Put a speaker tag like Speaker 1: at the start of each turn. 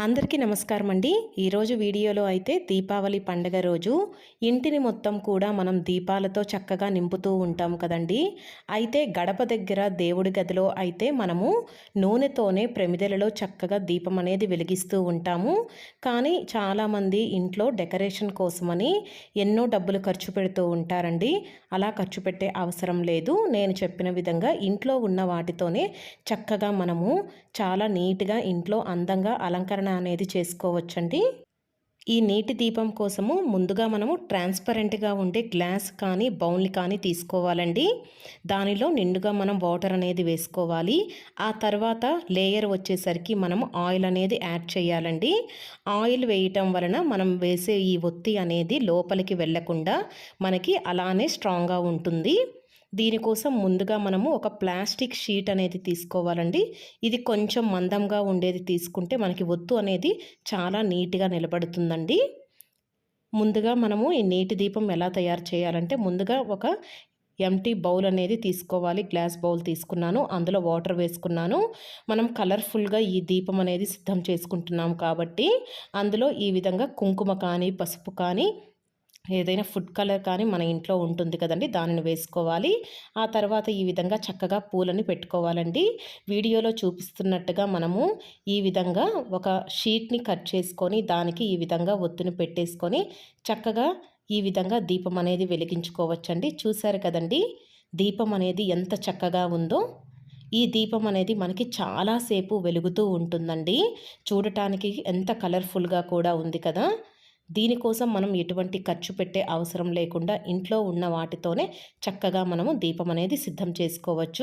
Speaker 1: అందరికీ నమస్కారం అండి. ఈరోజు వీడియోలో అయితే దీపావళి పండుగ రోజు ఇంటిని మొత్తం కూడా మనం దీపాలతో చక్కగా నింపుతూ ఉంటాం కదండి. అయితే గడప దగ్గర దేవుడి గదిలో అయితే మనము నూనెతోనే ప్రమిదలలో చక్కగా దీపం అనేది వెలిగిస్తూ ఉంటాము. కానీ చాలామంది ఇంట్లో డెకరేషన్ కోసమని ఎన్నో డబ్బులు ఖర్చు పెడుతూ ఉంటారండి. అలా ఖర్చు పెట్టే అవసరం లేదు. నేను చెప్పిన విధంగా ఇంట్లో ఉన్న వాటితోనే చక్కగా మనము చాలా నీట్గా ఇంట్లో అందంగా అలంకరణ అనేది చేసుకోవచ్చండి. ఈ నీటి దీపం కోసము ముందుగా మనము ట్రాన్స్పరెంట్గా ఉండే గ్లాస్ కానీ బౌల్ కానీ తీసుకోవాలండి. దానిలో నిండుగా మనం వాటర్ అనేది వేసుకోవాలి. ఆ తర్వాత లేయర్ వచ్చేసరికి మనము ఆయిల్ అనేది యాడ్ చేయాలండి. ఆయిల్ వేయటం వలన మనం వేసే ఈ ఒత్తి అనేది లోపలికి వెళ్ళకుండా మనకి అలానే స్ట్రాంగ్గా ఉంటుంది. దీనికోసం ముందుగా మనము ఒక ప్లాస్టిక్ షీట్ అనేది తీసుకోవాలండి. ఇది కొంచెం మందంగా ఉండేది తీసుకుంటే మనకి ఒత్తు అనేది చాలా నీట్గా నిలబడుతుందండి. ముందుగా మనము ఈ నీటి దీపం ఎలా తయారు చేయాలంటే ముందుగా ఒక ఎంటీ బౌల్ అనేది తీసుకోవాలి. గ్లాస్ బౌల్ తీసుకున్నాను, అందులో వాటర్ వేసుకున్నాను. మనం కలర్ఫుల్గా ఈ దీపం అనేది సిద్ధం చేసుకుంటున్నాం కాబట్టి అందులో ఈ విధంగా కుంకుమ కానీ పసుపు కానీ ఏదైనా ఫుడ్ కలర్ కానీ మన ఇంట్లో ఉంటుంది కదండి, దానిని వేసుకోవాలి. ఆ తర్వాత ఈ విధంగా చక్కగా పూలని పెట్టుకోవాలండి. వీడియోలో చూపిస్తున్నట్టుగా మనము ఈ విధంగా ఒక షీట్ని కట్ చేసుకొని దానికి ఈ విధంగా ఒత్తుని పెట్టేసుకొని చక్కగా ఈ విధంగా దీపం అనేది వెలిగించుకోవచ్చండి. చూశారు కదండి దీపం అనేది ఎంత చక్కగా ఉందో. ఈ దీపం అనేది మనకి చాలాసేపు వెలుగుతూ ఉంటుందండి. చూడటానికి ఎంత కలర్ఫుల్గా కూడా ఉంది కదా. దీనికోసం మనం ఎటువంటి ఖర్చు పెట్టే అవసరం లేకుండా ఇంట్లో ఉన్న వాటితోనే చక్కగా మనము దీపం అనేది సిద్ధం చేసుకోవచ్చు.